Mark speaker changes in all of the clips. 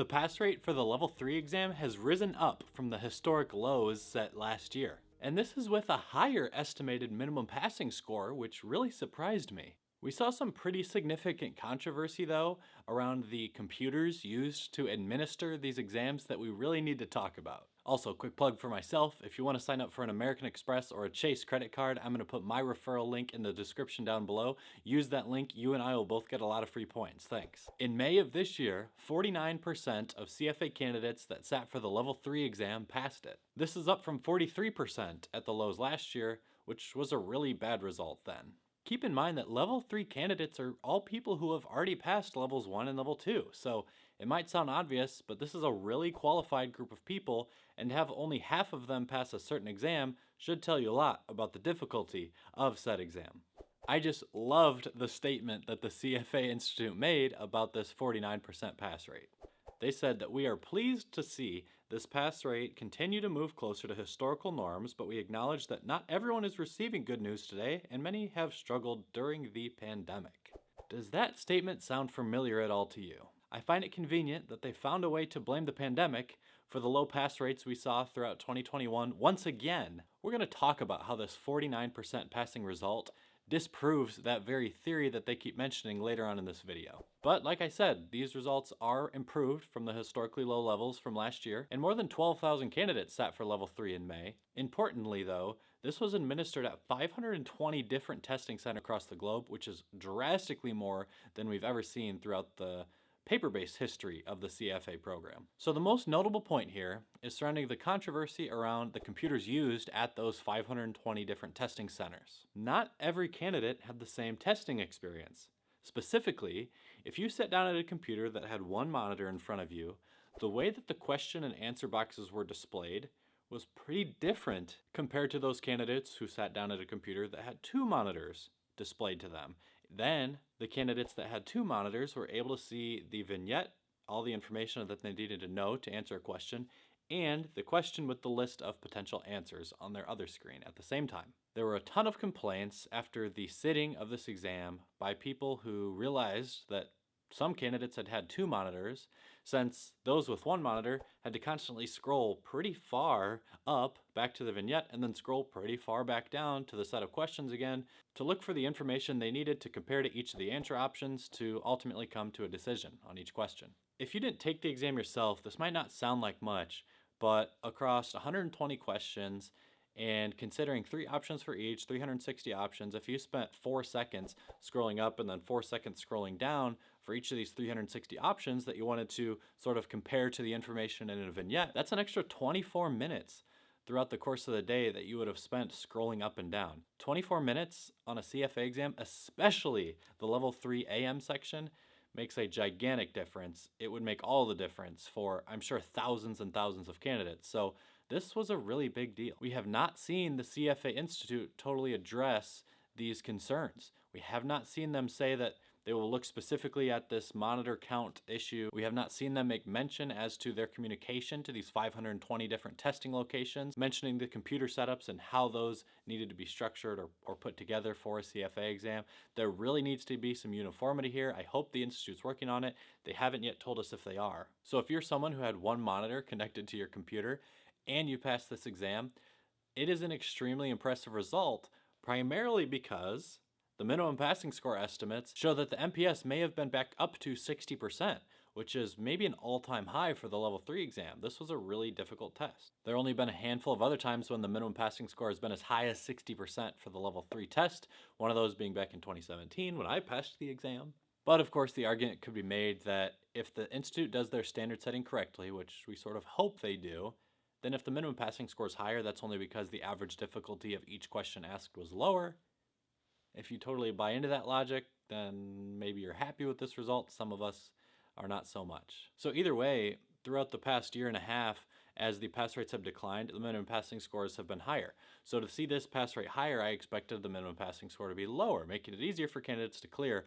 Speaker 1: The pass rate for the level 3 exam has risen up from the historic lows set last year. And this is with a higher estimated minimum passing score, which really surprised me. We saw some pretty significant controversy though around the computers used to administer these exams that we really need to talk about. Also, quick plug for myself, if you want to sign up for an American Express or a Chase credit card, I'm going to put my referral link in the description down below. Use that link, you and I will both get a lot of free points, thanks. In May of this year, 49% of CFA candidates that sat for the level 3 exam passed it. This is up from 43% at the lows last year, which was a really bad result then. Keep in mind that level 3 candidates are all people who have already passed levels 1 and level 2, so it might sound obvious, but this is a really qualified group of people, and to have only half of them pass a certain exam should tell you a lot about the difficulty of said exam. I just loved the statement that the CFA Institute made about this 49% pass rate. They said that we are pleased to see this pass rate continue to move closer to historical norms, but we acknowledge that not everyone is receiving good news today, and many have struggled during the pandemic. Does that statement sound familiar at all to you? I find it convenient that they found a way to blame the pandemic for the low pass rates we saw throughout 2021 once again. We're going to talk about how this 49% passing result disproves that very theory that they keep mentioning later on in this video. But like I said, these results are improved from the historically low levels from last year, and more than 12,000 candidates sat for level 3 in May. Importantly though, this was administered at 520 different testing centers across the globe, which is drastically more than we've ever seen throughout the paper-based history of the CFA program. So the most notable point here is surrounding the controversy around the computers used at those 520 different testing centers. Not every candidate had the same testing experience. Specifically, if you sat down at a computer that had one monitor in front of you, the way that the question and answer boxes were displayed was pretty different compared to those candidates who sat down at a computer that had two monitors displayed to them. Then the candidates that had two monitors were able to see the vignette, all the information that they needed to know to answer a question, and the question with the list of potential answers on their other screen at the same time. There were a ton of complaints after the sitting of this exam by people who realized that some candidates had had two monitors, since those with one monitor had to constantly scroll pretty far up back to the vignette and then scroll pretty far back down to the set of questions again to look for the information they needed to compare to each of the answer options to ultimately come to a decision on each question. If you didn't take the exam yourself, this might not sound like much, but across 120 questions, and considering 3 options for each, 360 options, if you spent 4 seconds scrolling up and then 4 seconds scrolling down for each of these 360 options that you wanted to sort of compare to the information in a vignette, that's an extra 24 minutes throughout the course of the day that you would have spent scrolling up and down. 24 minutes on a CFA exam, especially the level 3 AM section, makes a gigantic difference. It would make all the difference for, I'm sure, thousands and thousands of candidates. So this was a really big deal. We have not seen the CFA Institute totally address these concerns. We have not seen them say that they will look specifically at this monitor count issue. We have not seen them make mention as to their communication to these 520 different testing locations, mentioning the computer setups and how those needed to be structured or put together for a CFA exam. There really needs to be some uniformity here. I hope the Institute's working on it. They haven't yet told us if they are. So if you're someone who had one monitor connected to your computer and you passed this exam, it is an extremely impressive result, primarily because the minimum passing score estimates show that the MPS may have been back up to 60%, which is maybe an all-time high for the level 3 exam. This was a really difficult test. There have only been a handful of other times when the minimum passing score has been as high as 60% for the level 3 test, one of those being back in 2017 when I passed the exam. But of course, the argument could be made that if the Institute does their standard setting correctly, which we sort of hope they do, then if the minimum passing score is higher, that's only because the average difficulty of each question asked was lower. If you totally buy into that logic, then maybe you're happy with this result. Some of us are not so much. So either way, throughout the past year and a half, as the pass rates have declined, the minimum passing scores have been higher. So to see this pass rate higher, I expected the minimum passing score to be lower, making it easier for candidates to clear.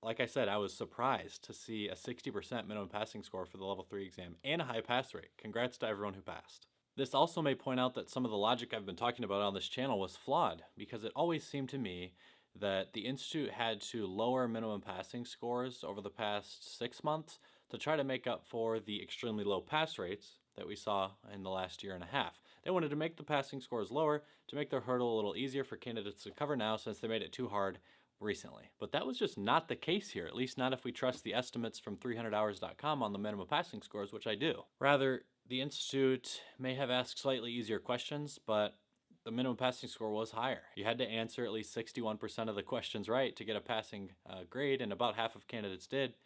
Speaker 1: Like I said, I was surprised to see a 60% minimum passing score for the level 3 exam and a high pass rate. Congrats to everyone who passed. This also may point out that some of the logic I've been talking about on this channel was flawed, because it always seemed to me that the Institute had to lower minimum passing scores over the past 6 months to try to make up for the extremely low pass rates that we saw in the last year and a half. They wanted to make the passing scores lower to make their hurdle a little easier for candidates to cover now, since they made it too hard recently. But that was just not the case here, at least not if we trust the estimates from 300hours.com on the minimum passing scores, which I do. Rather, the Institute may have asked slightly easier questions, but the minimum passing score was higher. You had to answer at least 61% of the questions right to get a passing grade, and about half of candidates did.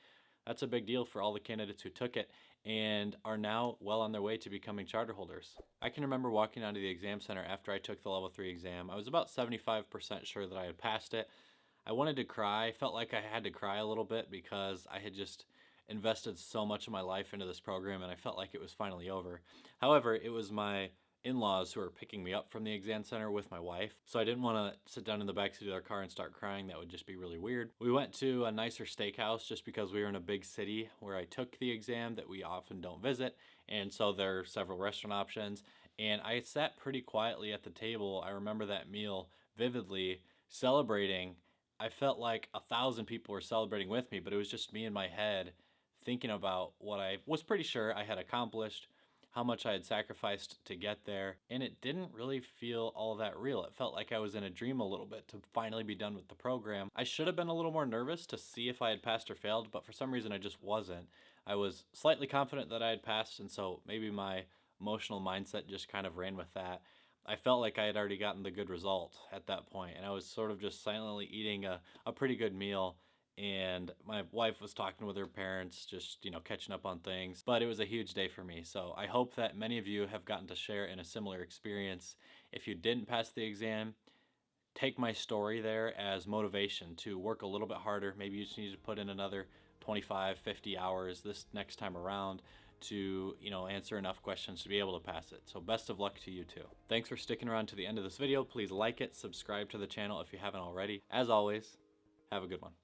Speaker 1: That's a big deal for all the candidates who took it and are now well on their way to becoming charter holders. I can remember walking onto the exam center after I took the level 3 exam. I was about 75% sure that I had passed it. I wanted to cry, felt like I had to cry a little bit because I had just invested so much of my life into this program and I felt like it was finally over. However, it was my in-laws who were picking me up from the exam center with my wife, so I didn't want to sit down in the backseat of their car and start crying. That would just be really weird. We went to a nicer steakhouse just because we were in a big city where I took the exam that we often don't visit, and so there are several restaurant options, and I sat pretty quietly at the table. I remember that meal vividly, celebrating. I felt like 1,000 people were celebrating with me, but it was just me in my head thinking about what I was pretty sure I had accomplished, how much I had sacrificed to get there, and it didn't really feel all that real. It felt like I was in a dream a little bit to finally be done with the program. I should have been a little more nervous to see if I had passed or failed, but for some reason I just wasn't. I was slightly confident that I had passed, and so maybe my emotional mindset just kind of ran with that. I felt like I had already gotten the good result at that point, and I was sort of just silently eating a pretty good meal, and my wife was talking with her parents, just, catching up on things. But it was a huge day for me, so I hope that many of you have gotten to share in a similar experience. If you didn't pass the exam, take my story there as motivation to work a little bit harder. Maybe you just need to put in another 25, 50 hours this next time around to answer enough questions to be able to pass it. So best of luck to you too. Thanks for sticking around to the end of this video. Please like it, subscribe to the channel if you haven't already. As always, have a good one.